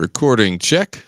Recording check.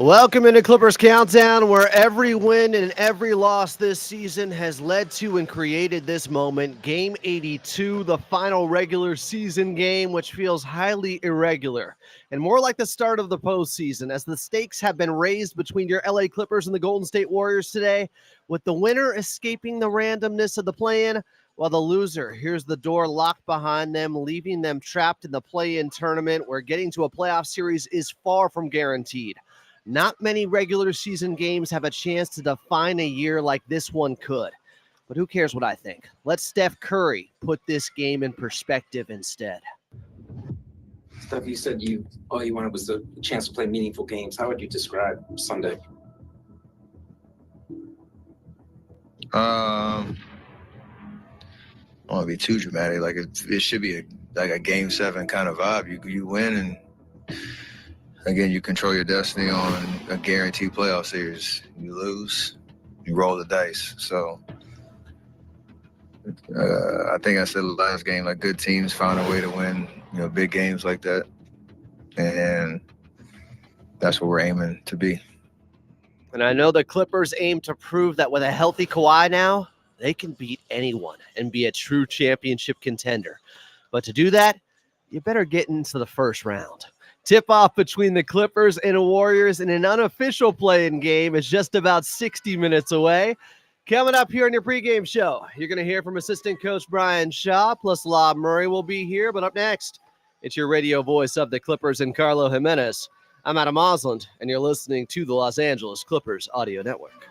Welcome into Clippers Countdown, where every win and every loss this season has led to and created this moment. Game 82, the final regular season game, which feels highly irregular and more like the start of the postseason, as the stakes have been raised between your LA Clippers and the Golden State Warriors today, with the winner escaping the randomness of the play-in, while the loser hears the door locked behind them, leaving them trapped in the play-in tournament, where getting to a playoff series is far from guaranteed. Not many regular season games have a chance to define a year like this one could. But who cares what I think? Let Steph Curry put this game in perspective instead. Steph, you said all you wanted was a chance to play meaningful games. How would you describe Sunday? I don't want to be too dramatic. Like it should be a game 7 kind of vibe. You win, and again you control your destiny on a guaranteed playoff series. You lose, you roll the dice. So I think I said last game, like, good teams find a way to win, big games like that, and that's what we're aiming to be. And I know the Clippers aim to prove that with a healthy Kawhi now, they can beat anyone and be a true championship contender. But to do that, you better get into the first round. Tip-off between the Clippers and the Warriors in an unofficial play-in game is just about 60 minutes away. Coming up here on your pregame show, you're going to hear from assistant coach Brian Shaw, plus Lob Murray will be here. But up next, it's your radio voice of the Clippers and Carlo Jimenez. I'm Adam Osland, and you're listening to the Los Angeles Clippers Audio Network.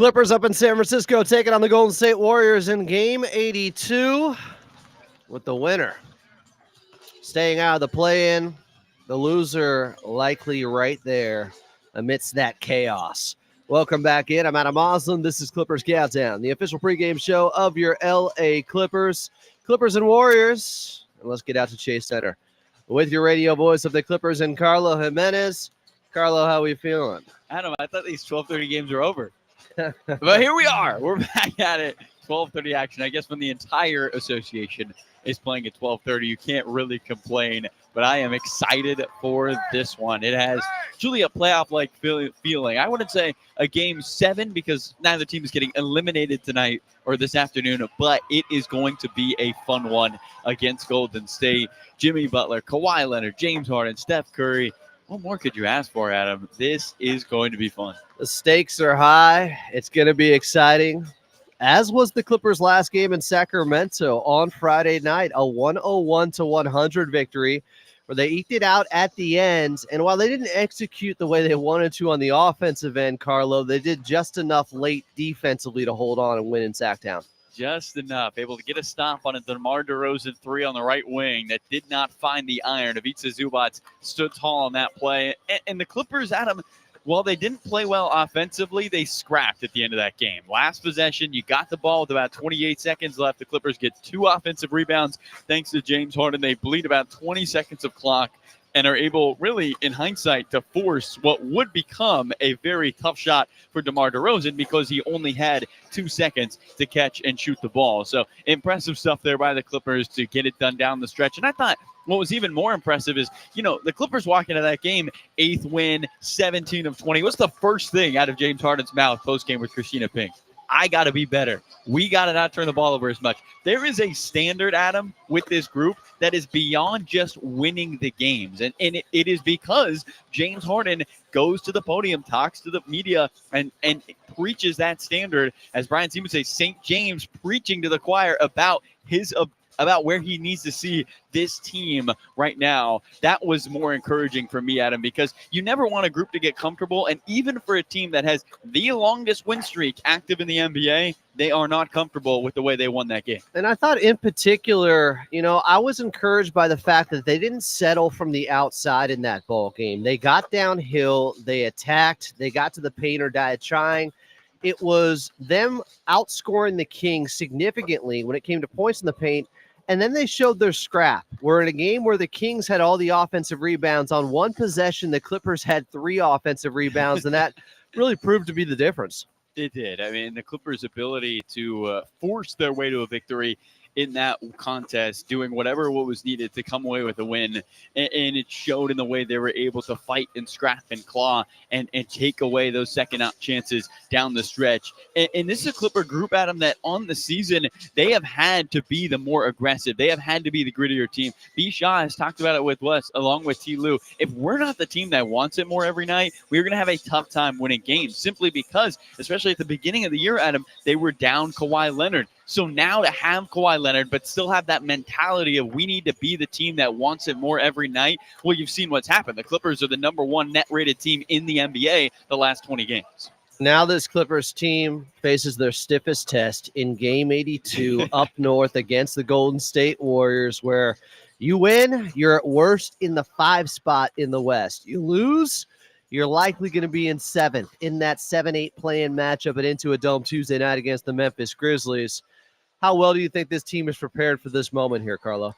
Clippers up in San Francisco taking on the Golden State Warriors in game 82 with the winner staying out of the play-in, the loser likely right there amidst that chaos. Welcome back in. I'm Adam Moslin. This is Clippers Countdown, the official pregame show of your LA Clippers. Clippers and Warriors. And let's get out to Chase Center with your radio voice of the Clippers and Carlo Jimenez. Carlo, how are we feeling? Adam, I thought these 12:30 games were over. But here we are. We're back at it. 12:30 action. I guess when the entire association is playing at 12:30, you can't really complain. But I am excited for this one. It has truly a playoff-like feeling. I wouldn't say a game 7 because neither team is getting eliminated tonight or this afternoon, but it is going to be a fun one against Golden State. Jimmy Butler, Kawhi Leonard, James Harden, Steph Curry. What more could you ask for, Adam? This is going to be fun. The stakes are high. It's going to be exciting, as was the Clippers' last game in Sacramento on Friday night, a 101-100 victory where they eked it out at the end. And while they didn't execute the way they wanted to on the offensive end, Carlo, they did just enough late defensively to hold on and win in Sacktown. Just enough. Able to get a stop on a DeMar DeRozan 3 on the right wing that did not find the iron. Ivica Zubac stood tall on that play. And the Clippers, Adam, while they didn't play well offensively, they scrapped at the end of that game. Last possession, you got the ball with about 28 seconds left. The Clippers get 2 offensive rebounds thanks to James Harden. They bleed about 20 seconds of clock and are able, really, in hindsight, to force what would become a very tough shot for DeMar DeRozan because he only had 2 seconds to catch and shoot the ball. So impressive stuff there by the Clippers to get it done down the stretch. And I thought what was even more impressive is, the Clippers walking into that game, 8th win, 17 of 20. What's the first thing out of James Harden's mouth post-game with Christina Pink? I got to be better. We got to not turn the ball over as much. There is a standard, Adam, with this group that is beyond just winning the games. And it is because James Harden goes to the podium, talks to the media, and preaches that standard. As Brian Seaman would say, St. James preaching to the choir about about where he needs to see this team right now. That was more encouraging for me, Adam, because you never want a group to get comfortable. And even for a team that has the longest win streak active in the NBA, they are not comfortable with the way they won that game. And I thought in particular, I was encouraged by the fact that they didn't settle from the outside in that ball game. They got downhill, they attacked, they got to the paint or die trying. It was them outscoring the Kings significantly when it came to points in the paint. And then they showed their scrap. We're in a game where the Kings had all the offensive rebounds. On one possession, the Clippers had 3 offensive rebounds, and that really proved to be the difference. It did. I mean, the Clippers' ability to force their way to a victory in that contest, doing whatever what was needed to come away with a win. And it showed in the way they were able to fight and scrap and claw and take away those second out chances down the stretch. And this is a Clipper group, Adam, that on the season, they have had to be the more aggressive. They have had to be the grittier team. B. Shaw has talked about it with Wes, along with T. Lue. If we're not the team that wants it more every night, we're going to have a tough time winning games, simply because, especially at the beginning of the year, Adam, they were down Kawhi Leonard. So now to have Kawhi Leonard, but still have that mentality of we need to be the team that wants it more every night, well, you've seen what's happened. The Clippers are the number 1 net-rated team in the NBA the last 20 games. Now this Clippers team faces their stiffest test in Game 82 up north against the Golden State Warriors, where you win, you're at worst in the 5 spot in the West. You lose, you're likely going to be in 7th in that 7-8 play-in matchup at Into a Dome Tuesday night against the Memphis Grizzlies. How well do you think this team is prepared for this moment here, Carlo?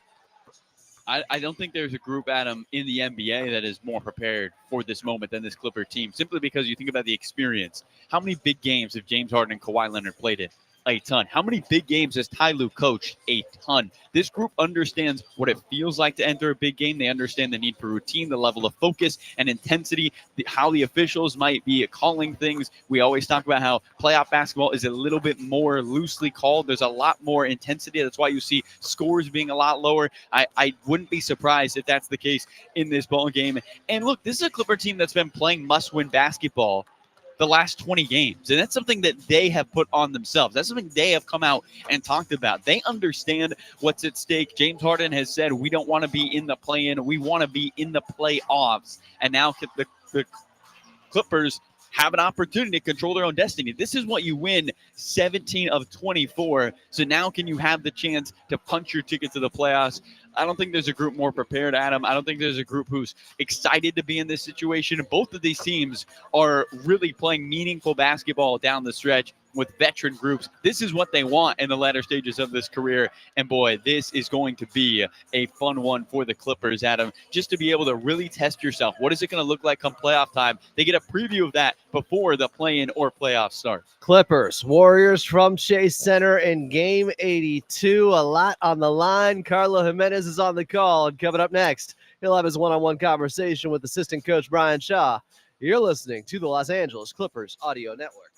I don't think there's a group, Adam, in the NBA that is more prepared for this moment than this Clipper team, simply because you think about the experience. How many big games have James Harden and Kawhi Leonard played in? A ton. How many big games has Ty Lue coached? A ton. This group understands what it feels like to enter a big game. They understand the need for routine, the level of focus and intensity, how the officials might be calling things. We always talk about how playoff basketball is a little bit more loosely called. There's a lot more intensity. That's why you see scores being a lot lower. I wouldn't be surprised if that's the case in this ball game. And look, this is a Clipper team that's been playing must-win basketball the last 20 games. And that's something that they have put on themselves. That's something they have come out and talked about. They understand what's at stake. James Harden has said, we don't want to be in the play-in. We want to be in the playoffs. And now the Clippers have an opportunity to control their own destiny. This is what you win 17 of 24. So now can you have the chance to punch your ticket to the playoffs? I don't think there's a group more prepared, Adam. I don't think there's a group who's excited to be in this situation. Both of these teams are really playing meaningful basketball down the stretch with veteran groups. This is what they want in the latter stages of this career. And boy, this is going to be a fun one for the Clippers, Adam, just to be able to really test yourself. What is it going to look like come playoff time? They get a preview of that before the play-in or playoffs start. Clippers, Warriors from Chase Center in game 82. A lot on the line. Carlo Jimenez is on the call. And coming up next, he'll have his one-on-one conversation with assistant coach Brian Shaw. You're listening to the Los Angeles Clippers Audio Network.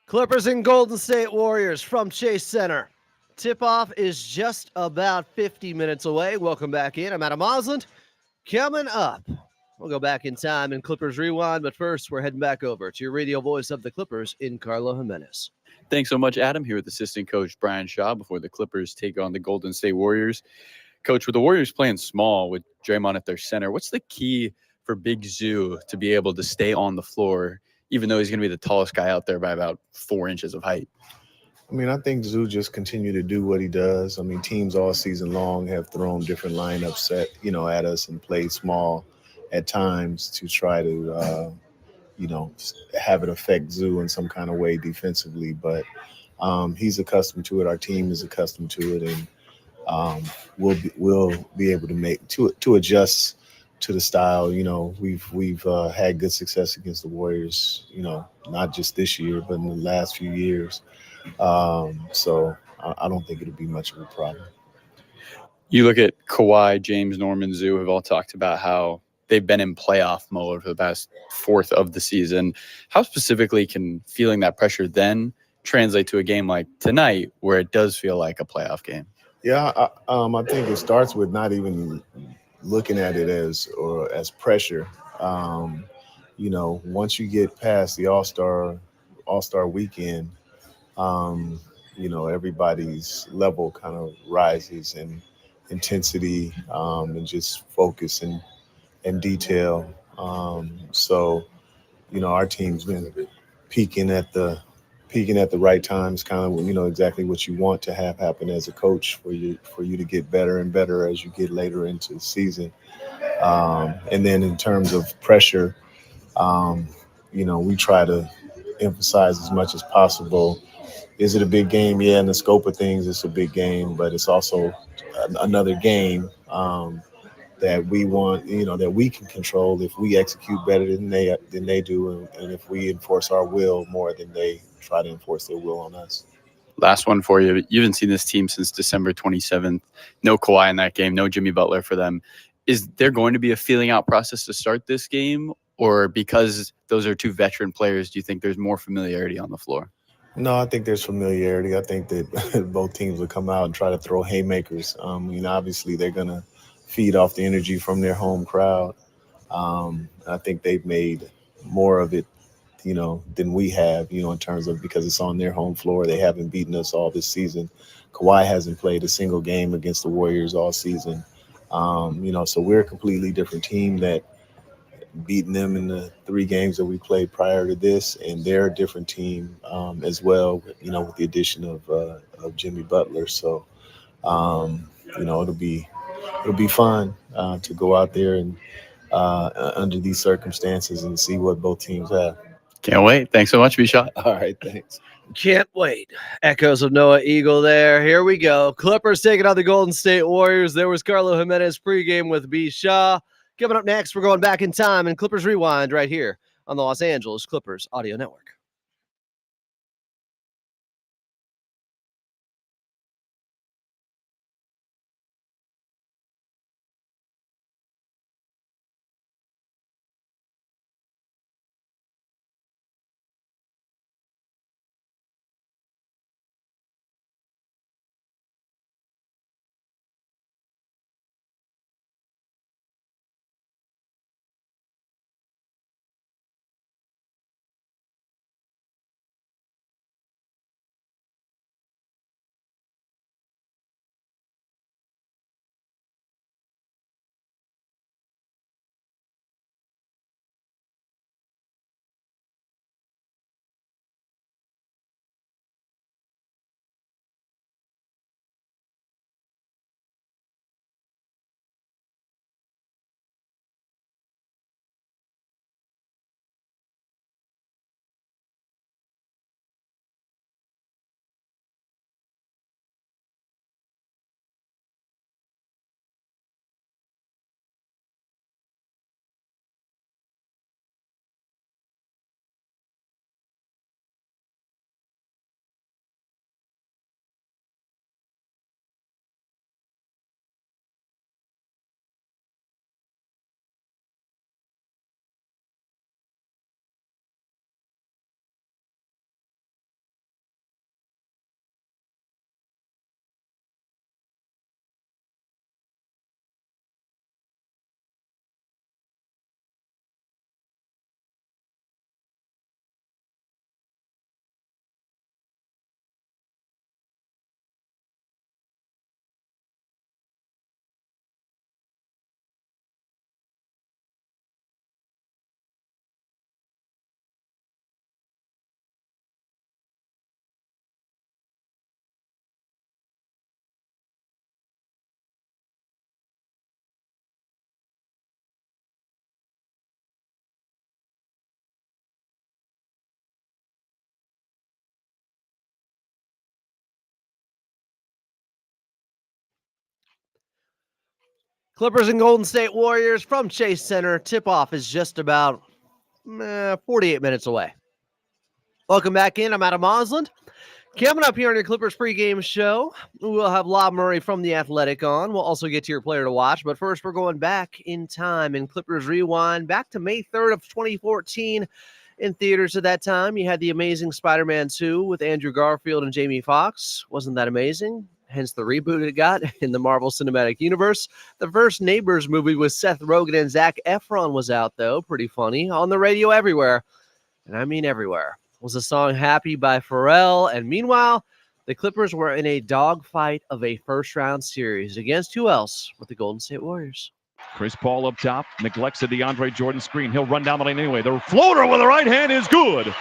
Clippers and Golden State Warriors from Chase Center. Tip-off is just about 50 minutes away. Welcome back in. I'm Adam Osland. Coming up, we'll go back in time in Clippers Rewind, but first we're heading back over to your radio voice of the Clippers in Carlo Jimenez. Thanks so much, Adam, here with assistant coach Brian Shaw before the Clippers take on the Golden State Warriors. Coach, with the Warriors playing small with Draymond at their center, what's the key for Big Zoo to be able to stay on the floor, even though he's going to be the tallest guy out there by about 4 inches of height? I mean, I think Zoo just continue to do what he does. I mean, teams all season long have thrown different lineups at us and played small at times to try to, have it affect Zoo in some kind of way defensively. But he's accustomed to it. Our team is accustomed to it, and we'll be able to make to adjust to the style. You know, we've had good success against the Warriors. You know, not just this year, but in the last few years. So I don't think it'll be much of a problem. You look at Kawhi, James, Norman, Zoo have all talked about how they've been in playoff mode for the past fourth of the season. How specifically can feeling that pressure then translate to a game like tonight where it does feel like a playoff game? Yeah, I think it starts with not even looking at it as pressure. Once you get past the All-Star weekend, everybody's level kind of rises in intensity and just focus and detail. So our team's been peaking at the peaking at the right times, kind of, exactly what you want to have happen as a coach for you to get better and better as you get later into the season. And then in terms of pressure, we try to emphasize as much as possible. Is it a big game? Yeah, in the scope of things, it's a big game, but it's also another game that we want, that we can control if we execute better than they do, and if we enforce our will more than they try to enforce their will on us. Last one for you. You haven't seen this team since December 27th. No Kawhi in that game, no Jimmy Butler for them. Is there going to be a feeling out process to start this game? Or because those are two veteran players, do you think there's more familiarity on the floor? No, I think there's familiarity. I think that both teams will come out and try to throw haymakers. Obviously they're going to feed off the energy from their home crowd. I think they've made more of it, than we have, in terms of, because it's on their home floor. They haven't beaten us all this season. Kawhi hasn't played a single game against the Warriors all season. So we're a completely different team that beaten them in the 3 games that we played prior to this, and they're a different team as well, with the addition of Jimmy Butler. So, it'll be fun to go out there and under these circumstances and see what both teams have. Can't wait. Thanks so much, Bisha. All right, thanks. Can't wait. Echoes of Noah Eagle there. Here we go. Clippers taking on the Golden State Warriors. There was Carlo Jimenez pregame with B. Shaw. Coming up next, we're going back in time and Clippers Rewind right here on the Los Angeles Clippers Audio Network. Clippers and Golden State Warriors from Chase Center. Tip-off is just about 48 minutes away. Welcome back in. I'm Adam Osland. Coming up here on your Clippers pregame show, we'll have Lob Murray from The Athletic on. We'll also get to your player to watch. But first, we're going back in time in Clippers Rewind, back to May 3rd of 2014. In theaters at that time, you had The Amazing Spider-Man 2 with Andrew Garfield and Jamie Foxx. Wasn't that amazing? Hence the reboot it got in the Marvel Cinematic Universe. The first Neighbors movie with Seth Rogen and Zac Efron was out, though. Pretty funny. On the radio everywhere. And I mean everywhere. Was the song Happy by Pharrell. And meanwhile, the Clippers were in a dogfight of a first-round series. Against who else? With the Golden State Warriors. Chris Paul up top, neglects the DeAndre Jordan screen. He'll run down the lane anyway. The floater with the right hand is good.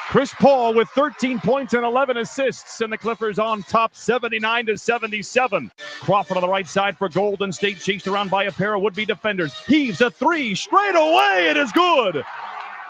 Chris Paul with 13 points and 11 assists, and the Clippers on top 79-77. Crawford on the right side for Golden State, chased around by a pair of would-be defenders. Heaves a three straight away. It is good.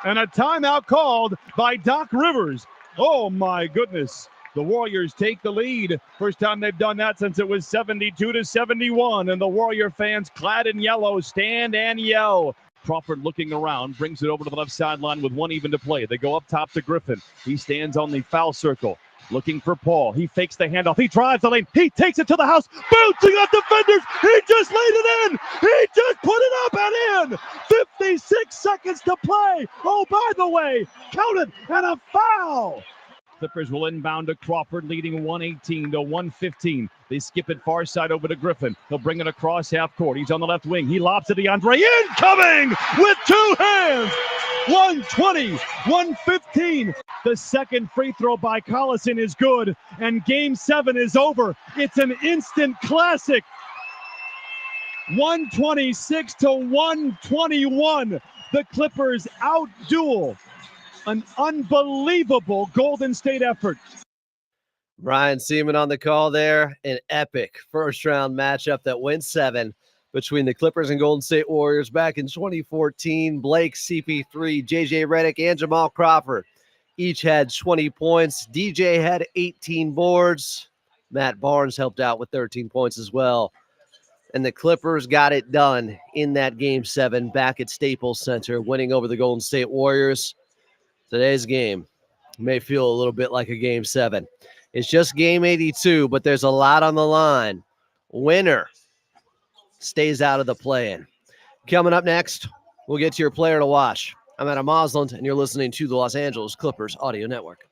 And a timeout called by Doc Rivers. Oh, my goodness. The Warriors take the lead. First time they've done that since it was 72-71. And the Warrior fans, clad in yellow, stand and yell. Crawford looking around, brings it over to the left sideline with 1 even to play. They go up top to Griffin. He stands on the foul circle, looking for Paul. He fakes the handoff. He drives the lane. He takes it to the house, bouncing off defenders. He just laid it in. He just put it up and in. 56 seconds to play. Oh, by the way, counted and a foul. Clippers will inbound to Crawford, leading 118-115. They skip it far side over to Griffin. He'll bring it across half court. He's on the left wing. He lobs to DeAndre. Incoming with 2 hands. 120-115. The second free throw by Collison is good, and Game 7 is over. It's an instant classic. 126-121. The Clippers out-duel an unbelievable Golden State effort. Brian Seaman on the call there. An epic first-round matchup that went 7 between the Clippers and Golden State Warriors back in 2014. Blake, CP3, JJ Redick, and Jamal Crawford each had 20 points. DJ had 18 boards. Matt Barnes helped out with 13 points as well. And the Clippers got it done in that Game 7 back at Staples Center, winning over the Golden State Warriors. Today's game may feel a little bit like a Game 7. It's just Game 82, but there's a lot on the line. Winner stays out of the play-in. Coming up next, we'll get to your player to watch. I'm Adam Osland, and you're listening to the Los Angeles Clippers Audio Network.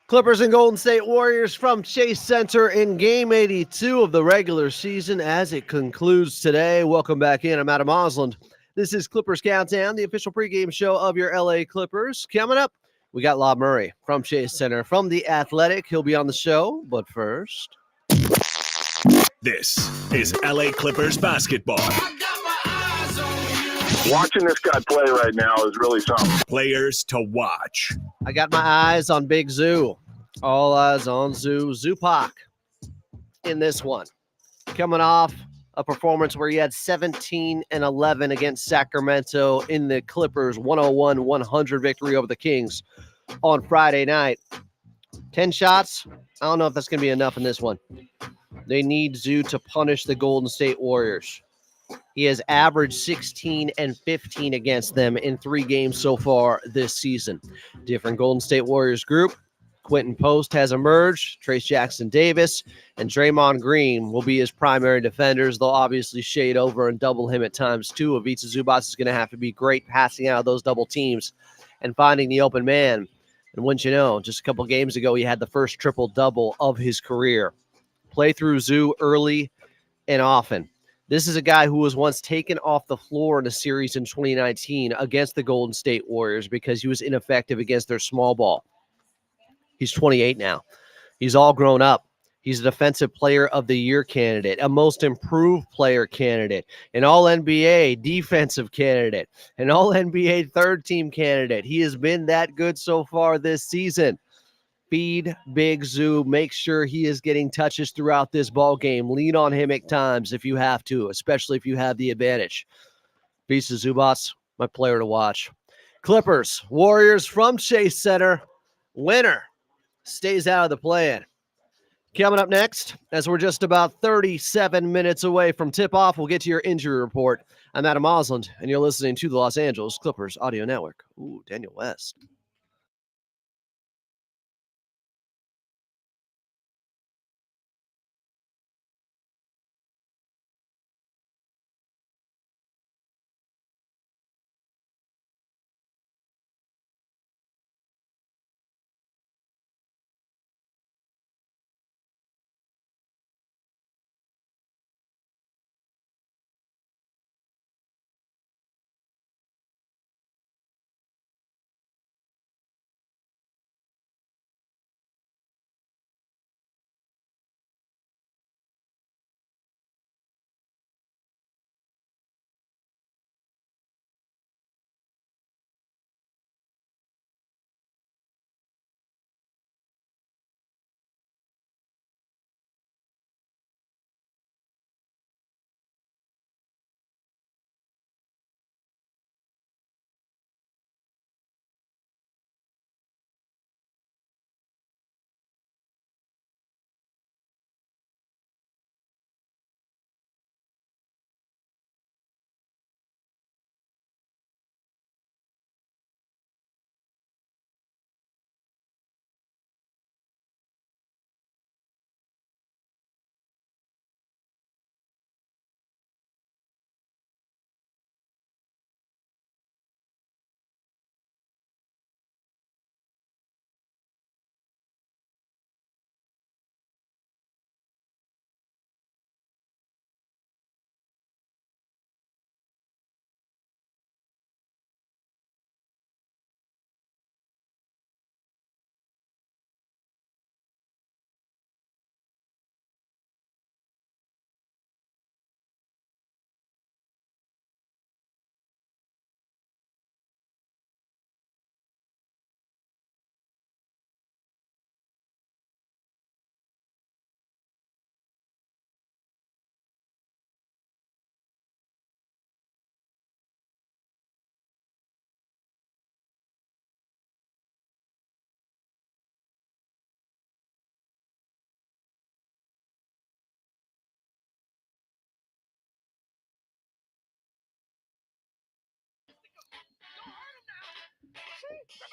Clippers and Golden State Warriors from Chase Center in Game 82 of the regular season as it concludes today. Welcome back in. I'm Adam Osland. This is Clippers Countdown, the official pregame show of your LA Clippers. Coming up, we got Lob Murray from Chase Center from The Athletic. He'll be on the show, but first. This is LA Clippers basketball. Watching this guy play right now is really something. Players to watch. I got my eyes on Big Zoo. All eyes on Zubac in this one. Coming off a performance where he had 17 and 11 against Sacramento in the Clippers' 101-100 victory over the Kings on Friday night. 10 shots. I don't know if that's going to be enough in this one. They need Zoo to punish the Golden State Warriors. He has averaged 16 and 15 against them in 3 games so far this season. Different Golden State Warriors group. Quentin Post has emerged. Trace Jackson-Davis and Draymond Green will be his primary defenders. They'll obviously shade over and double him at times too. Ivica Zubac is going to have to be great passing out of those double teams and finding the open man. And wouldn't you know, just a couple games ago, he had the first triple-double of his career. Play through Zoo early and often. This is a guy who was once taken off the floor in a series in 2019 against the Golden State Warriors because he was ineffective against their small ball. He's 28 now. He's all grown up. He's a defensive player of the year candidate, a most improved player candidate, an all-NBA defensive candidate, an all-NBA third-team candidate. He has been that good so far this season. Feed Big Zoo. Make sure he is getting touches throughout this ball game. Lean on him at times if you have to, especially if you have the advantage. Ivica Zubac, my player to watch. Clippers, Warriors from Chase Center. Winner stays out of the play-in. Coming up next, as we're just about 37 minutes away from tip-off, we'll get to your injury report. I'm Adam Osland, and you're listening to the Los Angeles Clippers Audio Network. Ooh, Daniel West.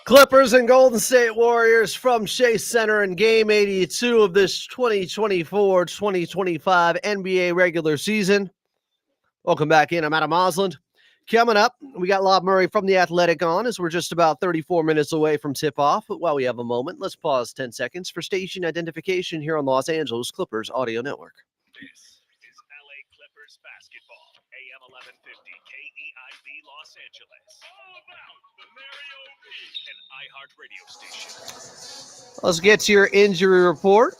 Clippers and Golden State Warriors from Chase Center in Game 82 of this 2024-2025 NBA regular season. Welcome back in. I'm Adam Osland. Coming up, we got Lob Murray from The Athletic on as we're just about 34 minutes away from tip-off. But while we have a moment, let's pause 10 seconds for station identification here on Los Angeles Clippers Audio Network. This is LA Clippers basketball. AM 1150 KEIB Los Angeles. All about the Mario V, an iHeart radio station. Let's get to your injury report.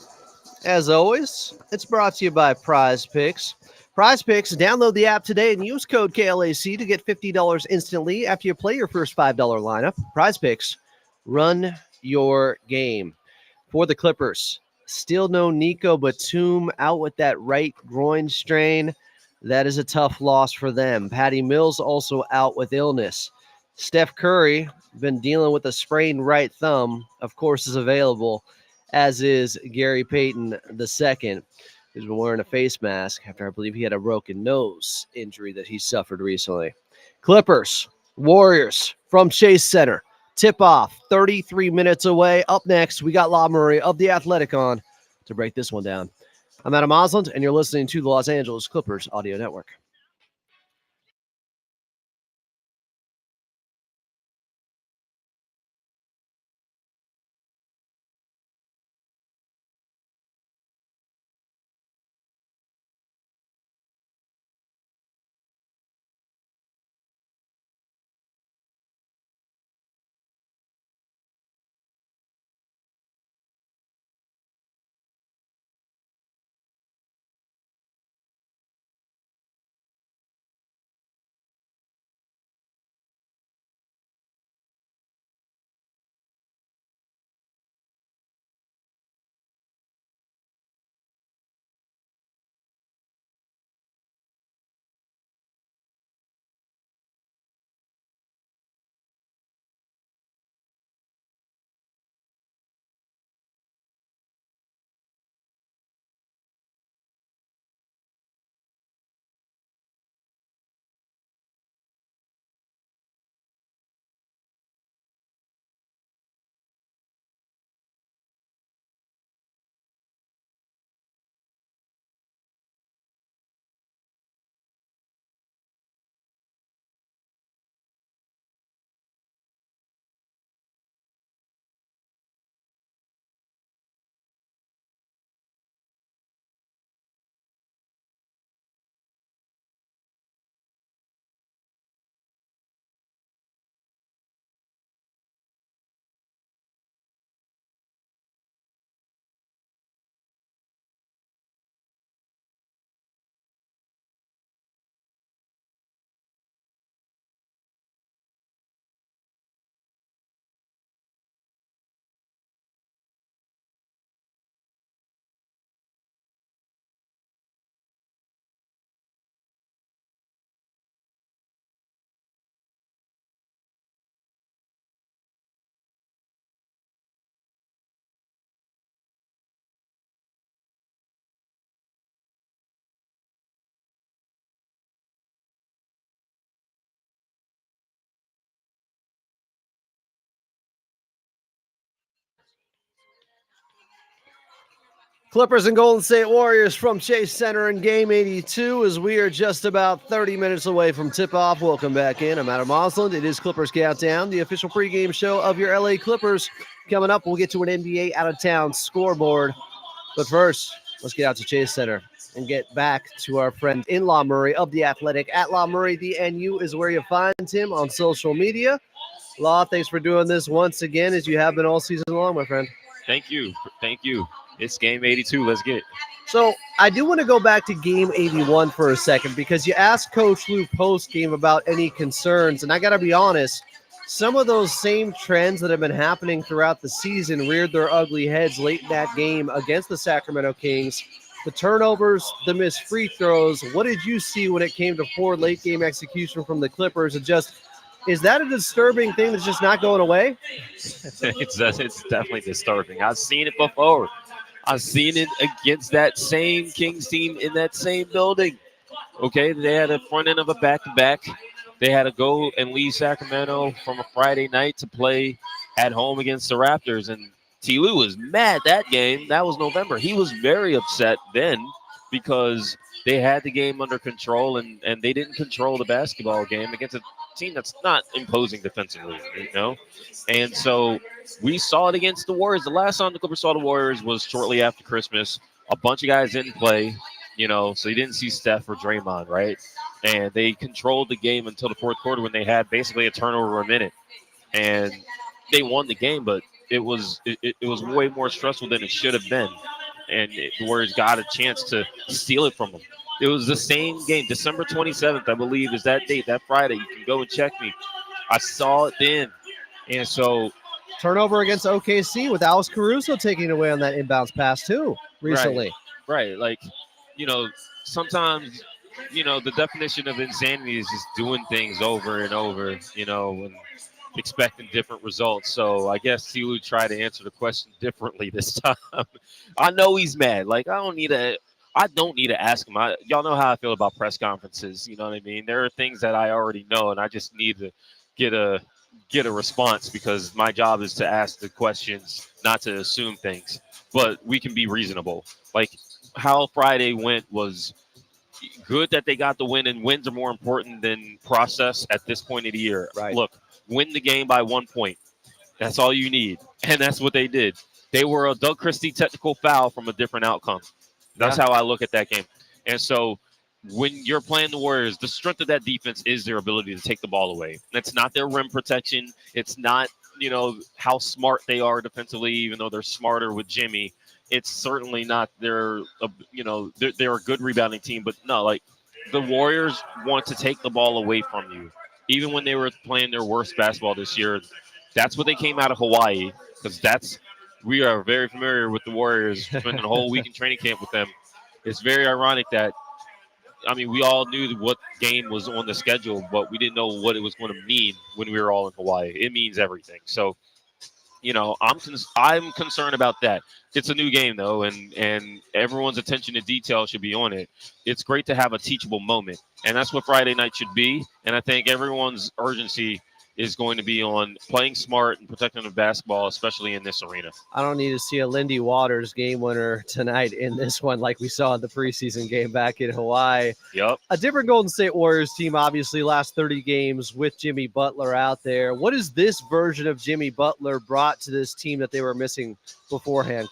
As always, it's brought to you by Prize Picks. Prize Picks, download the app today and use code KLAC to get $50 instantly after you play your first $5 lineup. Prize Picks, run your game. For the Clippers, still no Nico Batum, out with that right groin strain. That is a tough loss for them. Patty Mills also out with illness. Steph Curry, been dealing with a sprained right thumb, of course, is available, as is Gary Payton II, who's been wearing a face mask after I believe he had a broken nose injury that he suffered recently. Clippers, Warriors from Chase Center. Tip-off, 33 minutes away. Up next, we got La Murray of The Athletic on to break this one down. I'm Adam Osland, and you're listening to the Los Angeles Clippers Audio Network. Clippers and Golden State Warriors from Chase Center in Game 82 as we are just about 30 minutes away from tip-off. Welcome back in. I'm Adam Osland. It is Clippers Countdown, the official pregame show of your LA Clippers. Coming up, we'll get to an NBA out-of-town scoreboard. But first, let's get out to Chase Center and get back to our friend in La Murray of The Athletic. At La Murray, the NU is where you find him on social media. Law, thanks for doing this once again, as you have been all season long, my friend. Thank you. It's game 82. Let's get it. So I do want to go back to game 81 for a second, because you asked Coach Lou post-game about any concerns, and I got to be honest, some of those same trends that have been happening throughout the season reared their ugly heads late in that game against the Sacramento Kings. The turnovers, the missed free throws. What did you see when it came to poor late-game execution from the Clippers? And just, is that a disturbing thing that's just not going away? It's definitely disturbing. I've seen it before. I've seen it against that same Kings team in that same building. Okay, they had a front end of a back-to-back. They had to go and leave Sacramento from a Friday night to play at home against the Raptors. And T. Lou was mad that game. That was November. He was very upset then because they had the game under control and they didn't control the basketball game against a team that's not imposing defensively, And so we saw it against the Warriors. The last time the Clippers saw the Warriors was shortly after Christmas. A bunch of guys didn't play, so you didn't see Steph or Draymond, right? And they controlled the game until the fourth quarter when they had basically a turnover a minute. And they won the game, but it was way more stressful than it should have been. And the Warriors got a chance to steal it from them. It was the same game, December 27th, I believe, is that date, that Friday. You can go and check me. I saw it then. And so Turnover against OKC with Alex Caruso taking away on that inbounds pass too recently. Right. Like, sometimes, the definition of insanity is just doing things over and over, and expecting different results. So I guess Silu tried to answer the question differently this time. I know he's mad. Like, I don't need to ask him. Y'all know how I feel about press conferences. You know what I mean? There are things that I already know, and I just need to get a response because my job is to ask the questions, not to assume things. But we can be reasonable. Like, how Friday went was good that they got the win, and wins are more important than process at this point of the year. Right. Look, win the game by 1 point. That's all you need, and that's what they did. They were a Doug Christie technical foul from a different outcome. That's how I look at that game. And so when you're playing the Warriors, the strength of that defense is their ability to take the ball away. It's not their rim protection. It's not, how smart they are defensively, even though they're smarter with Jimmy. It's certainly not they're a good rebounding team. But no, like, the Warriors want to take the ball away from you. Even when they were playing their worst basketball this year, that's what they came out of Hawaii, because we are very familiar with the Warriors, spending a whole week in training camp with them. It's very ironic that, we all knew what game was on the schedule, but we didn't know what it was going to mean when we were all in Hawaii. It means everything. So, I'm concerned about that. It's a new game, though, and everyone's attention to detail should be on it. It's great to have a teachable moment, and that's what Friday night should be. And I think everyone's urgency is going to be on playing smart and protecting the basketball, especially in this arena. I don't need to see a Lindy Waters game winner tonight in this one like we saw in the preseason game back in Hawaii. Yep. A different Golden State Warriors team, obviously, last 30 games with Jimmy Butler out there. What is this version of Jimmy Butler brought to this team that they were missing beforehand,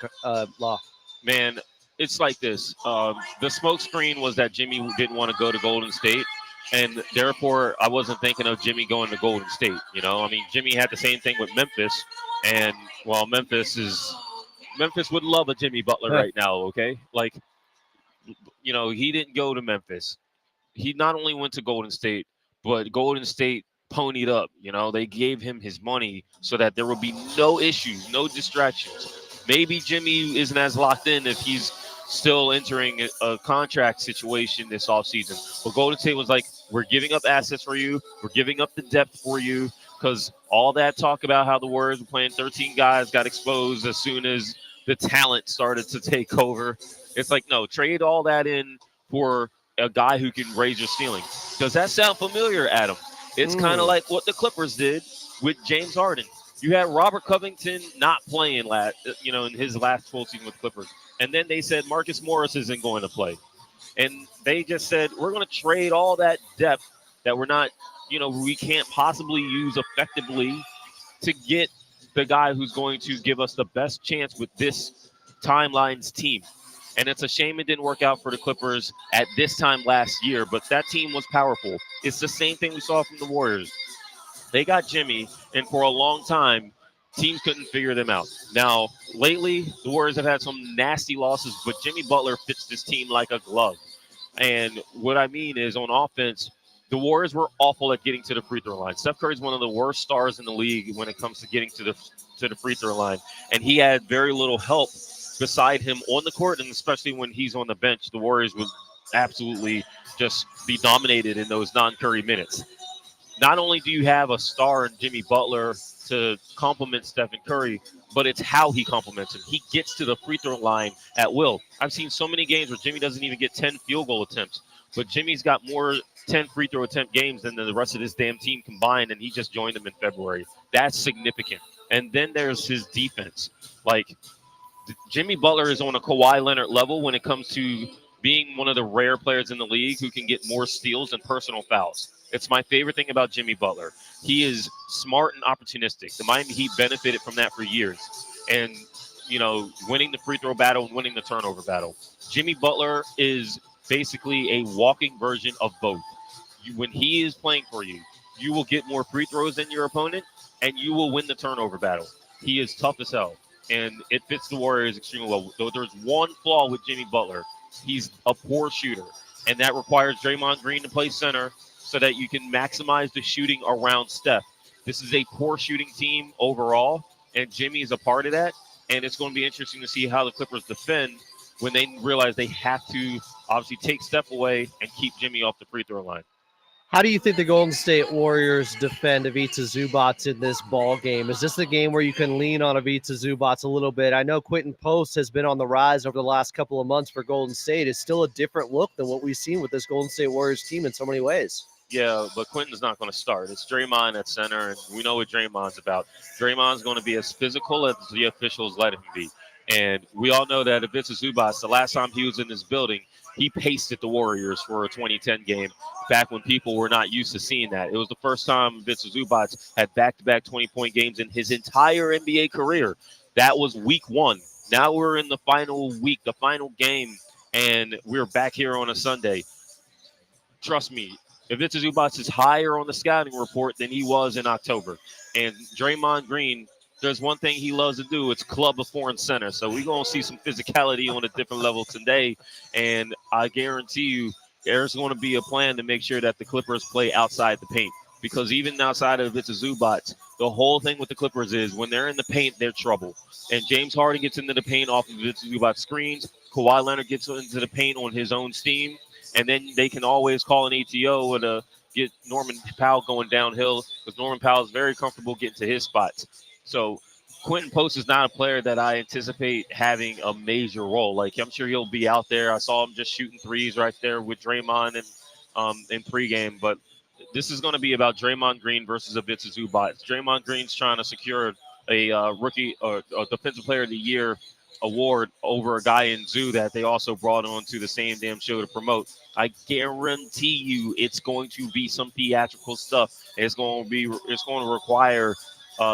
Law? Man, it's like this. The smoke screen was that Jimmy didn't want to go to Golden State. And therefore, I wasn't thinking of Jimmy going to Golden State. Jimmy had the same thing with Memphis. And, well, Memphis would love a Jimmy Butler right now, okay? Like, he didn't go to Memphis. He not only went to Golden State, but Golden State ponied up. They gave him his money so that there would be no issues, no distractions. Maybe Jimmy isn't as locked in if he's still entering a contract situation this offseason. But Golden State was like, we're giving up assets for you. We're giving up the depth for you, because all that talk about how the Warriors were playing 13 guys got exposed as soon as the talent started to take over. It's like, no, trade all that in for a guy who can raise your ceiling. Does that sound familiar, Adam? It's kind of like what the Clippers did with James Harden. You had Robert Covington not playing in his last full season with Clippers. And then they said Marcus Morris isn't going to play. And they just said, we're going to trade all that depth that we're not, we can't possibly use effectively to get the guy who's going to give us the best chance with this timeline's team. And it's a shame it didn't work out for the Clippers at this time last year, but that team was powerful. It's the same thing we saw from the Warriors. They got Jimmy, and for a long time, teams couldn't figure them out. Now, lately, the Warriors have had some nasty losses, but Jimmy Butler fits this team like a glove. And what I mean is, on offense, the Warriors were awful at getting to the free throw line. Steph Curry's one of the worst stars in the league when it comes to getting to the free throw line. And he had very little help beside him on the court, and especially when he's on the bench, the Warriors would absolutely just be dominated in those non-Curry minutes. Not only do you have a star in Jimmy Butler to complement Stephen Curry, but it's how he complements him. He gets to the free throw line at will. I've seen so many games where Jimmy doesn't even get 10 field goal attempts, but Jimmy's got more 10 free throw attempt games than the rest of this damn team combined, and he just joined them in February. That's significant. And then there's his defense. Like, Jimmy Butler is on a Kawhi Leonard level when it comes to being one of the rare players in the league who can get more steals and personal fouls. It's my favorite thing about Jimmy Butler. He is smart and opportunistic. The Miami Heat benefited from that for years. And, winning the free throw battle and winning the turnover battle. Jimmy Butler is basically a walking version of both. When he is playing for you, you will get more free throws than your opponent, and you will win the turnover battle. He is tough as hell, and it fits the Warriors extremely well. Though there's one flaw with Jimmy Butler, he's a poor shooter. and that requires Draymond Green to play center so that you can maximize the shooting around Steph. This is a poor shooting team overall, and Jimmy is a part of that. And it's going to be interesting to see how the Clippers defend when they realize they have to obviously take Steph away and keep Jimmy off the free throw line. How do you think the Golden State Warriors defend Ivica Zubac in this ball game? Is this the game where you can lean on Ivica Zubac a little bit? I know Quentin Post has been on the rise over the last couple of months for Golden State. It's still a different look than what we've seen with this Golden State Warriors team in so many ways. Yeah, but Quentin's not going to start. It's Draymond at center, and we know what Draymond's about. Draymond's going to be as physical as the officials let him be. And we all know that Ivica Zubac, the last time he was in this building, he pasted the Warriors for a 2010 game back when people were not used to seeing that. It was the first time Ivica Zubac had back-to-back 20-point games in his entire NBA career. That was week 1. Now we're in the final week, the final game, and we're back here on a Sunday. Trust me, Ivica Zubac is higher on the scouting report than he was in October. And Draymond Green, there's one thing he loves to do. It's club a foreign center. So we're going to see some physicality on a different level today. And I guarantee you there's going to be a plan to make sure that the Clippers play outside the paint. Because even outside of Ivica Zubac, the whole thing with the Clippers is when they're in the paint, they're trouble. And James Harden gets into the paint off of Ivica Zubac screens. Kawhi Leonard gets into the paint on his own steam. And then they can always call an ATO to get Norman Powell going downhill because Norman Powell is very comfortable getting to his spots. So Quentin Post is not a player that I anticipate having a major role. Like, I'm sure he'll be out there. I saw him just shooting threes right there with Draymond and in pregame. But this is going to be about Draymond Green versus Ivica Zubac. Draymond Green's trying to secure a rookie or a defensive player of the year award over a guy in Zoo that they also brought on to the same damn show to promote. I guarantee you it's going to be some theatrical stuff. It's going to require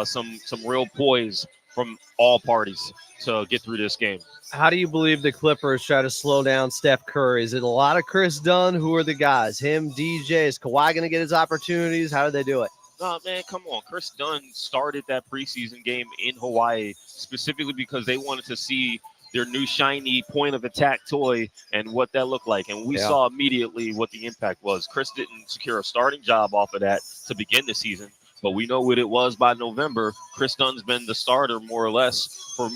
some real poise from all parties to get through this game. How do you believe the Clippers try to slow down Steph Curry? Is it a lot of Chris Dunn? Who are the guys? Him, DJ? Is Kawhi going to get his opportunities? How do they do it? No, man, come on. Chris Dunn started that preseason game in Hawaii specifically because they wanted to see their new shiny point of attack toy and what that looked like. And we saw immediately what the impact was. Chris didn't secure a starting job off of that to begin the season, but we know what it was by November. Chris Dunn's been the starter more or less for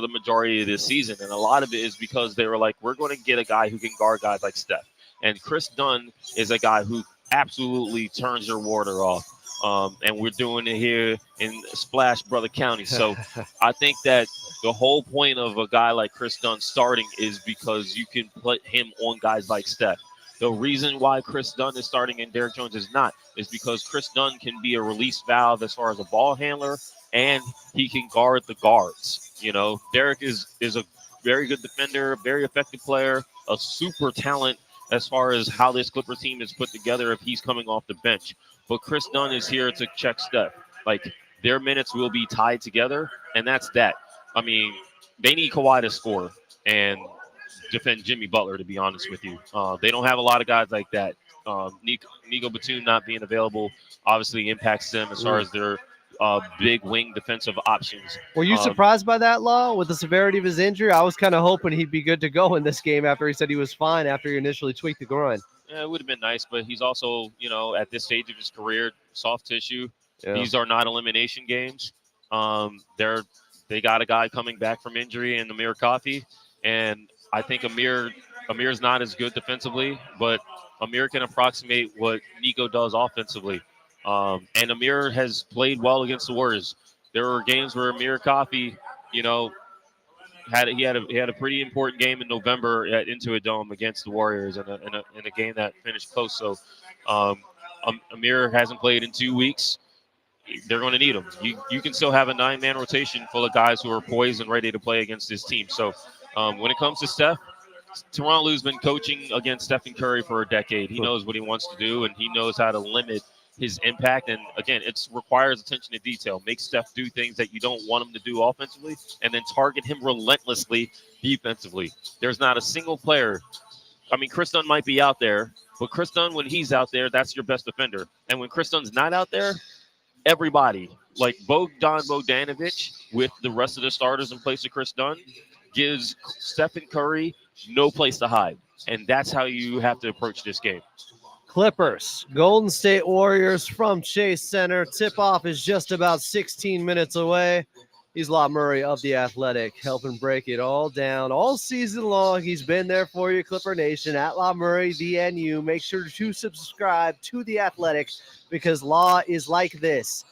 the majority of this season. And a lot of it is because they were like, we're going to get a guy who can guard guys like Steph. And Chris Dunn is a guy who absolutely turns your water off. And we're doing it here in Splash Brother County. So I think that the whole point of a guy like Chris Dunn starting is because you can put him on guys like Steph. The reason why Chris Dunn is starting and Derrick Jones is not is because Chris Dunn can be a release valve as far as a ball handler, and he can guard the guards. You know, Derrick is a very good defender, very effective player, a super talent as far as how this Clipper team is put together if he's coming off the bench. But Chris Dunn is here to check Steph. Like, their minutes will be tied together, and that's that. I mean, they need Kawhi to score and defend Jimmy Butler, to be honest with you. They don't have a lot of guys like that. Nico Batum not being available obviously impacts them as far as their big wing defensive options. Were you surprised by that, Law, with the severity of his injury? I was kind of hoping he'd be good to go in this game after he said he was fine after he initially tweaked the groin. Yeah, it would have been nice, but he's also, you know, at this stage of his career, soft tissue. Yeah. These are not elimination games. They got a guy coming back from injury in Amir Coffey, and I think Amir's not as good defensively, but Amir can approximate what Nico does offensively. And Amir has played well against the Warriors. There were games where Amir Coffey, you know, had a pretty important game in November at Intuit Dome against the Warriors in a game that finished close. So Amir hasn't played in 2 weeks. They're going to need him. You can still have a 9-man rotation full of guys who are poised and ready to play against this team. So when it comes to Steph, Tyronn Lue's been coaching against Stephen Curry for a decade. He knows what he wants to do, and he knows how to limit his impact. And again, it requires attention to detail. Make Steph do things that you don't want him to do offensively, and then target him relentlessly defensively. There's not a single player. I mean, Chris Dunn might be out there, but Chris Dunn, when he's out there, that's your best defender. And when Chris Dunn's not out there, everybody, like Bogdan Bogdanovic with the rest of the starters in place of Chris Dunn, gives Stephen Curry no place to hide. And that's how you have to approach this game. Clippers, Golden State Warriors from Chase Center. Tip-off is just about 16 minutes away. He's Law Murray of The Athletic, helping break it all down all season long. He's been there for you, Clipper Nation, at Law Murray, VNU. Make sure to subscribe to The Athletic because Law is like this.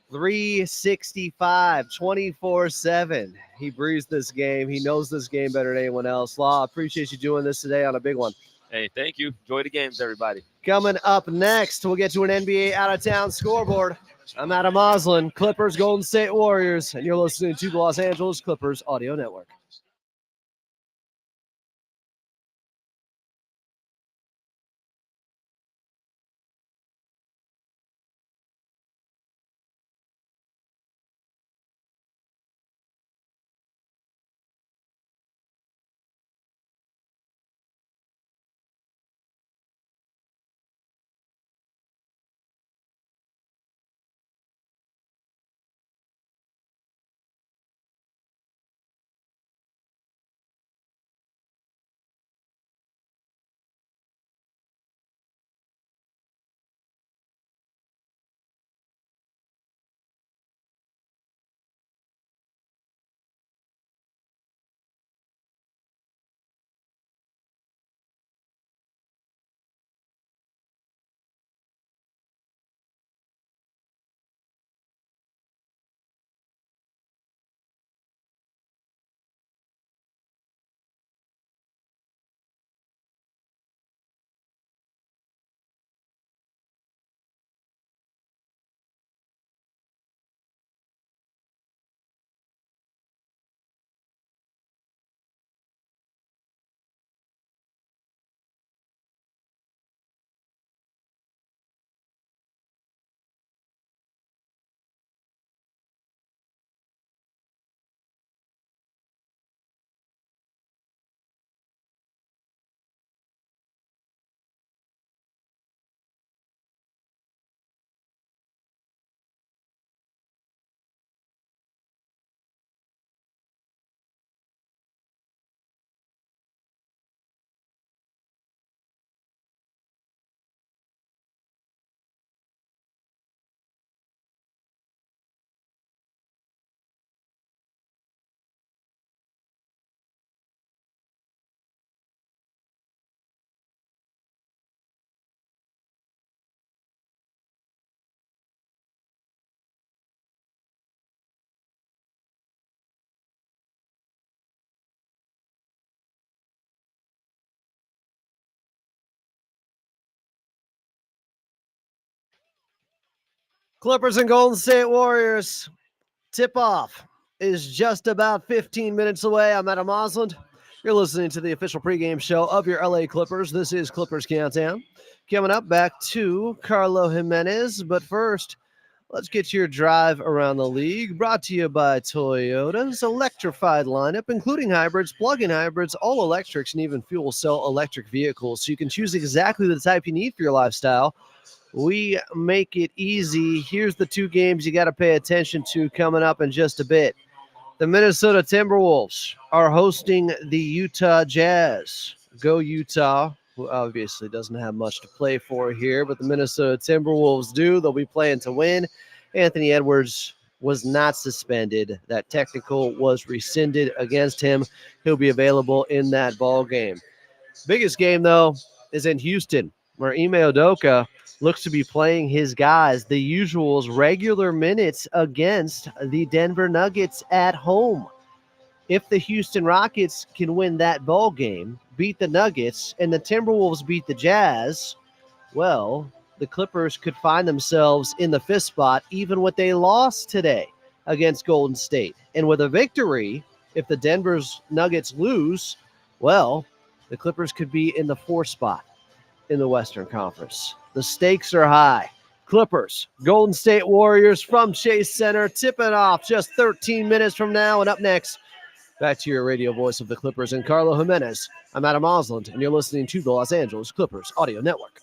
365, 24/7. He breathes this game. He knows this game better than anyone else. Law, appreciate you doing this today on a big one. Hey, thank you. Enjoy the games, everybody. Coming up next, we'll get to an NBA out-of-town scoreboard. I'm Adam Oslin, Clippers, Golden State Warriors, and you're listening to the Los Angeles Clippers Audio Network. Clippers and Golden State Warriors. Tip-off is just about 15 minutes away. I'm Adam Osland. You're listening to the official pregame show of your LA Clippers. This is Clippers Countdown. Coming up, back to Carlo Jimenez. But first, let's get your drive around the league. Brought to you by Toyota's electrified lineup, including hybrids, plug-in hybrids, all electrics, and even fuel cell electric vehicles. So you can choose exactly the type you need for your lifestyle. We make it easy. Here's the two games you got to pay attention to coming up in just a bit. The Minnesota Timberwolves are hosting the Utah Jazz. Go Utah, who obviously doesn't have much to play for here, but the Minnesota Timberwolves do. They'll be playing to win. Anthony Edwards was not suspended. That technical was rescinded against him. He'll be available in that ball game. Biggest game, though, is in Houston, where Ime Udoka looks to be playing his guys, the usuals, regular minutes against the Denver Nuggets at home. If the Houston Rockets can win that ball game, beat the Nuggets, and the Timberwolves beat the Jazz, well, the Clippers could find themselves in the fifth spot, even with a loss today against Golden State. And with a victory, if the Denver's Nuggets lose, well, the Clippers could be in the fourth spot in the Western Conference. The stakes are high. Clippers, Golden State Warriors from Chase Center, tipping off just 13 minutes from now. And up next, back to your radio voice of the Clippers and Carlo Jimenez. I'm Adam Osland, and you're listening to the Los Angeles Clippers Audio Network.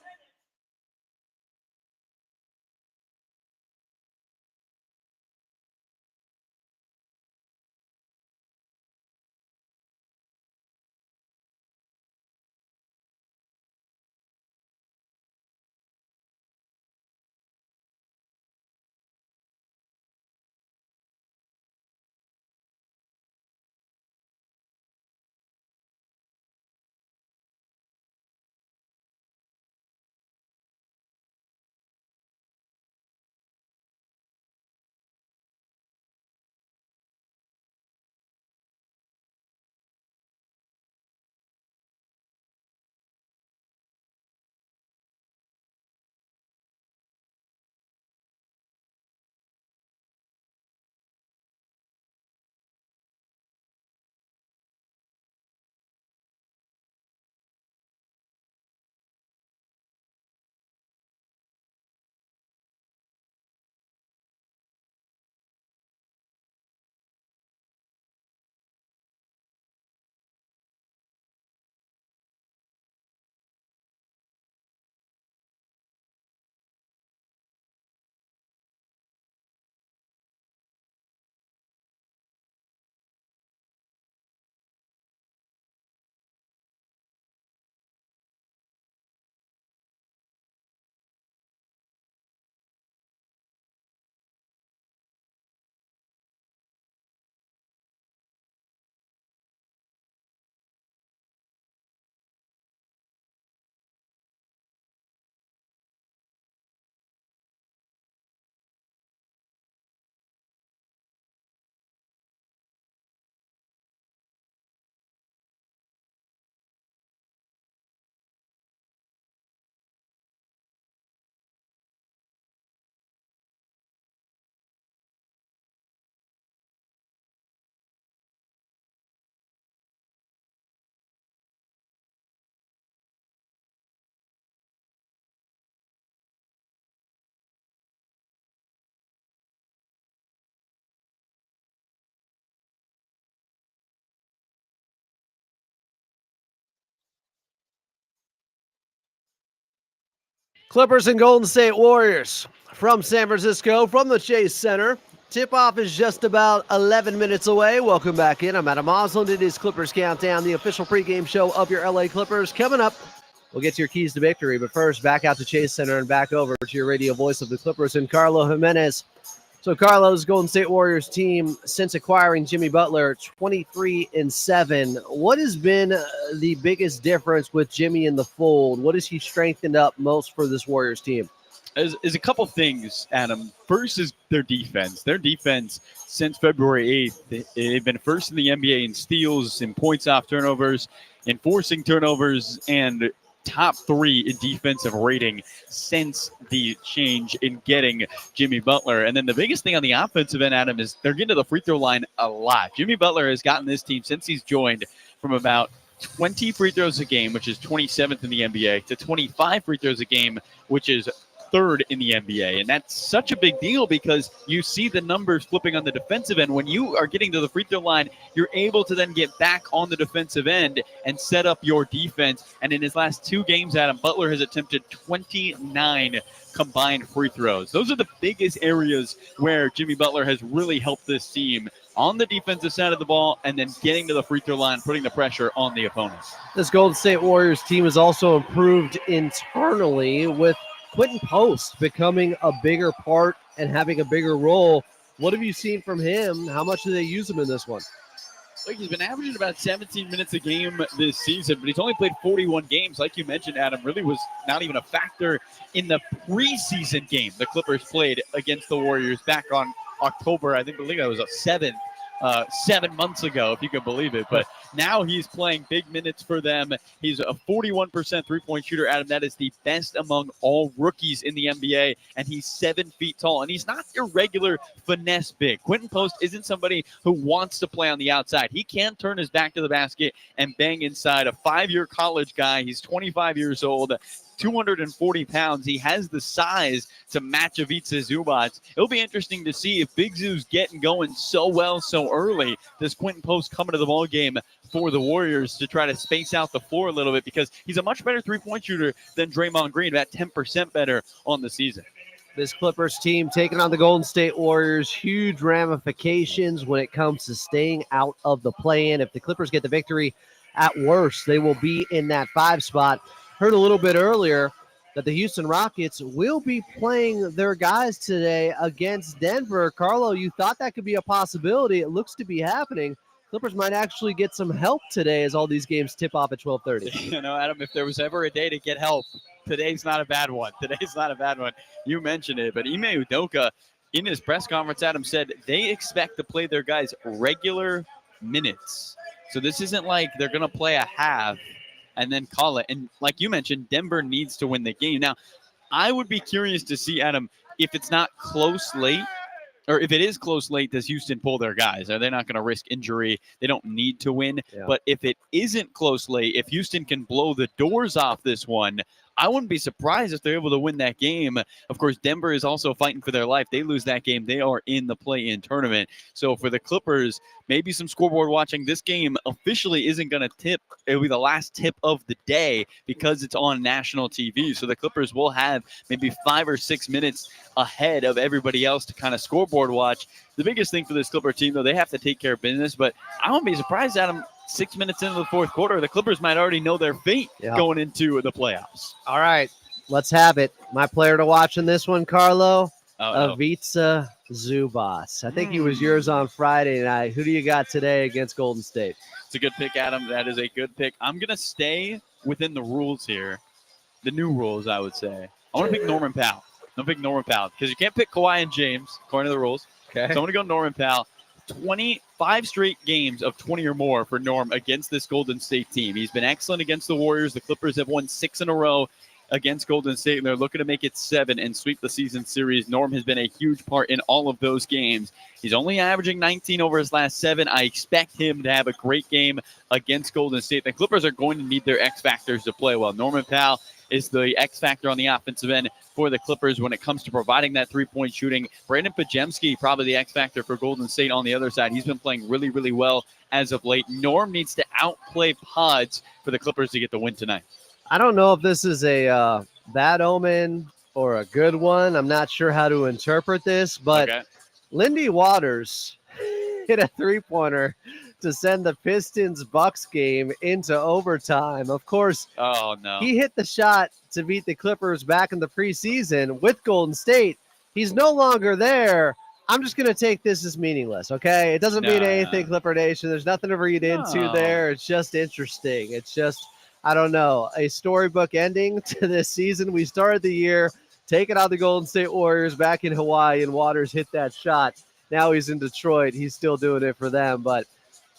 Clippers and Golden State Warriors from San Francisco, from the Chase Center. Tip-off is just about 11 minutes away. Welcome back in. I'm Adam Osland. It is Clippers Countdown, the official pregame show of your LA Clippers. Coming up, we'll get to your keys to victory. But first, back out to Chase Center and back over to your radio voice of the Clippers and Carlo Jimenez. So Carlo's Golden State Warriors team, since acquiring Jimmy Butler, 23-7. What has been the biggest difference with Jimmy in the fold? What has he strengthened up most for this Warriors team? Is a couple things, Adam. First is their defense. Their defense since February 8th, they've been first in the NBA in steals, in points off turnovers, in forcing turnovers, and top 3 in defensive rating since the change in getting Jimmy Butler. And then the biggest thing on the offensive end, Adam, is they're getting to the free throw line a lot. Jimmy Butler has gotten this team since he's joined from about 20 free throws a game, which is 27th in the NBA, to 25 free throws a game, which is 3rd in the NBA. And that's such a big deal because you see the numbers flipping on the defensive end. When you are getting to the free throw line, you're able to then get back on the defensive end and set up your defense. And in his last 2 games, Adam, Butler has attempted 29 combined free throws. Those are the biggest areas where Jimmy Butler has really helped this team on the defensive side of the ball and then getting to the free throw line, putting the pressure on the opponents. This Golden State Warriors team has also improved internally with Quentin Post becoming a bigger part and having a bigger role. What have you seen from him? How much do they use him in this one? Like, he's been averaging about 17 minutes a game this season, but he's only played 41 games. Like you mentioned, Adam, really was not even a factor in the preseason game the Clippers played against the Warriors back on October. I believe that was a 7 months ago, if you can believe it. But now he's playing big minutes for them. He's a 41% three-point shooter, Adam. That is the best among all rookies in the NBA, and he's 7 feet tall. And he's not your regular finesse big. Quentin Post isn't somebody who wants to play on the outside. He can turn his back to the basket and bang inside. A 5-year college guy. He's 25 years old. 240 pounds. He has the size to match Ivica Zubac. It'll be interesting to see if Big Zoo's getting going so well so early. Does Quentin Post coming to the ball game for the Warriors to try to space out the floor a little bit, because he's a much better three-point shooter than Draymond Green, about 10% better on the season. This Clippers team taking on the Golden State Warriors, huge ramifications when it comes to staying out of the play-in. If the Clippers get the victory, at worst, they will be in that 5 spot. Heard a little bit earlier that the Houston Rockets will be playing their guys today against Denver. Carlo, you thought that could be a possibility. It looks to be happening. Clippers might actually get some help today as all these games tip off at 12:30. You know, Adam, if there was ever a day to get help, today's not a bad one. Today's not a bad one. You mentioned it, but Ime Udoka in his press conference, Adam, said they expect to play their guys regular minutes. So this isn't like they're going to play a half and then call it. And like you mentioned, Denver needs to win the game. Now, I would be curious to see, Adam, if it's not close late, or if it is close late, does Houston pull their guys? Are they not going to risk injury? They don't need to win. Yeah. But if it isn't close late, if Houston can blow the doors off this one, I wouldn't be surprised if they're able to win that game. Of course, Denver is also fighting for their life. They lose that game, they are in the play-in tournament. So for the Clippers, maybe some scoreboard watching. This game officially isn't going to tip. It'll be the last tip of the day because it's on national TV. So the Clippers will have maybe 5 or 6 minutes ahead of everybody else to kind of scoreboard watch. The biggest thing for this Clipper team, though, they have to take care of business. But I wouldn't be surprised, Adam, 6 minutes into the fourth quarter, the Clippers might already know their fate going into the playoffs. All right, let's have it. My player to watch in this one, Carlo, Ivica Zubac. I think he was yours on Friday night. Who do you got today against Golden State? It's a good pick, Adam. That is a good pick. I'm going to stay within the rules here, the new rules, I would say. I want to pick Norman Powell. I'm going to pick Norman Powell because you can't pick Kawhi and James, according to the rules. Okay. So I'm going to go Norman Powell. 25 straight games of 20 or more for Norm against this Golden State team. He's been excellent against the Warriors. The Clippers have won 6 in a row against Golden State, and they're looking to make it 7 and sweep the season series. Norm has been a huge part in all of those games. He's only averaging 19 over his last 7. I expect him to have a great game against Golden State. The Clippers are going to need their X factors to play well. Norman Powell is the X factor on the offensive end for the Clippers when it comes to providing that three-point shooting. Brandon Pajemski, probably the X factor for Golden State on the other side. He's been playing really, really well as of late. Norm needs to outplay Pods for the Clippers to get the win tonight. I don't know if this is a bad omen or a good one. I'm not sure how to interpret this, but Okay. Lindy Waters hit a three-pointer to send the Pistons-Bucks game into overtime. Of course, Oh, no. he hit the shot to beat the Clippers back in the preseason with Golden State. He's no longer there. I'm just going to take this as meaningless, okay? It doesn't mean anything, Clipper Nation. There's nothing to read into No. there. It's just interesting. It's just, I don't know, a storybook ending to this season. We started the year taking out the Golden State Warriors back in Hawaii, and Waters hit that shot. Now he's in Detroit. He's still doing it for them, but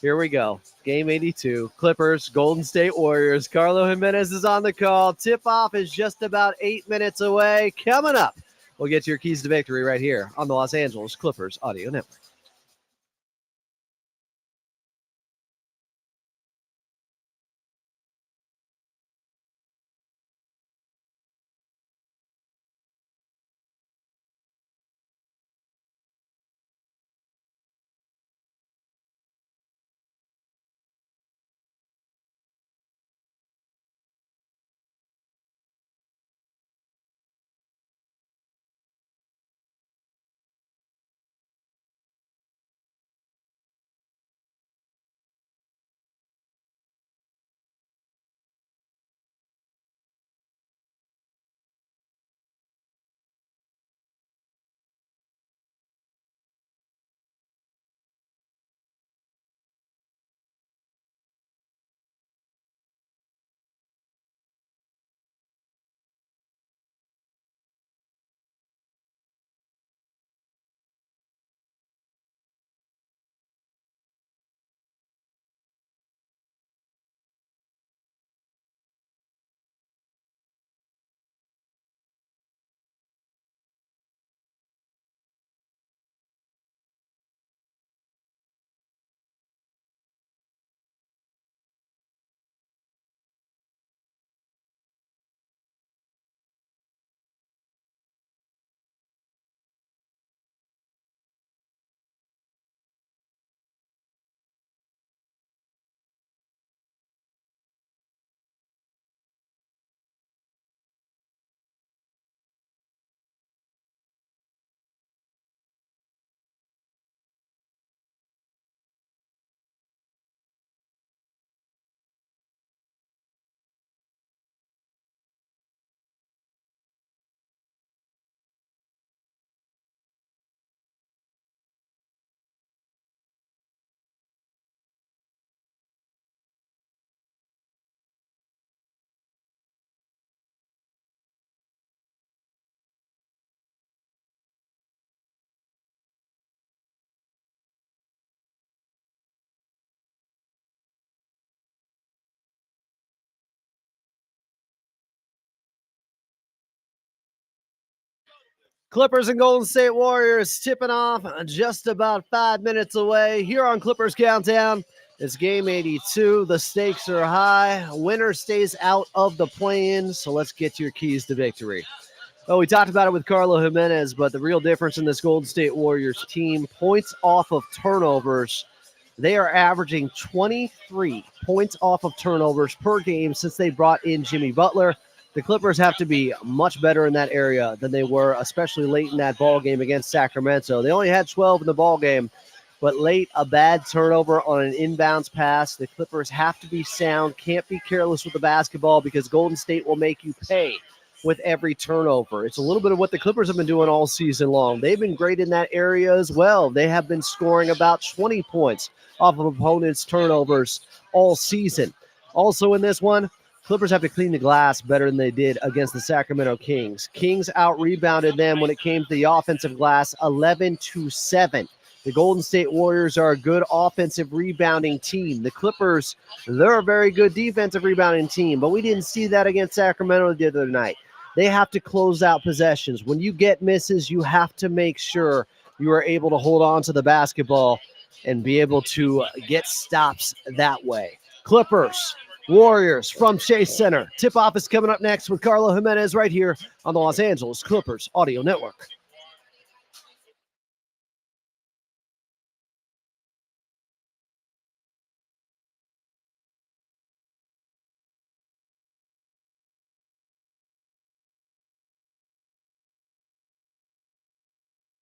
here we go. Game 82, Clippers, Golden State Warriors. Carlo Jimenez is on the call. Tip-off is just about 8 minutes away. Coming up, we'll get to your keys to victory right here on the Los Angeles Clippers Audio Network. Clippers and Golden State Warriors tipping off just about 5 minutes away here on Clippers Countdown. It's game 82. The stakes are high. Winner stays out of the play-in, so let's get to your keys to victory. Oh, we talked about it with Carlo Jimenez, but the real difference in this Golden State Warriors team, points off of turnovers. They are averaging 23 points off of turnovers per game since they brought in Jimmy Butler. The Clippers have to be much better in that area than they were, especially late in that ball game against Sacramento. They only had 12 in the ball game, but late, a bad turnover on an inbounds pass. The Clippers have to be sound, can't be careless with the basketball because Golden State will make you pay with every turnover. It's a little bit of what the Clippers have been doing all season long. They've been great in that area as well. They have been scoring about 20 points off of opponents' turnovers all season. Also in this one, Clippers have to clean the glass better than they did against the Sacramento Kings. Kings out-rebounded them when it came to the offensive glass 11-7. The Golden State Warriors are a good offensive rebounding team. The Clippers, they're a very good defensive rebounding team, but we didn't see that against Sacramento the other night. They have to close out possessions. When you get misses, you have to make sure you are able to hold on to the basketball and be able to get stops that way. Clippers, Warriors from Chase Center. Tip-off is coming up next with Carlo Jimenez right here on the Los Angeles Clippers Audio Network.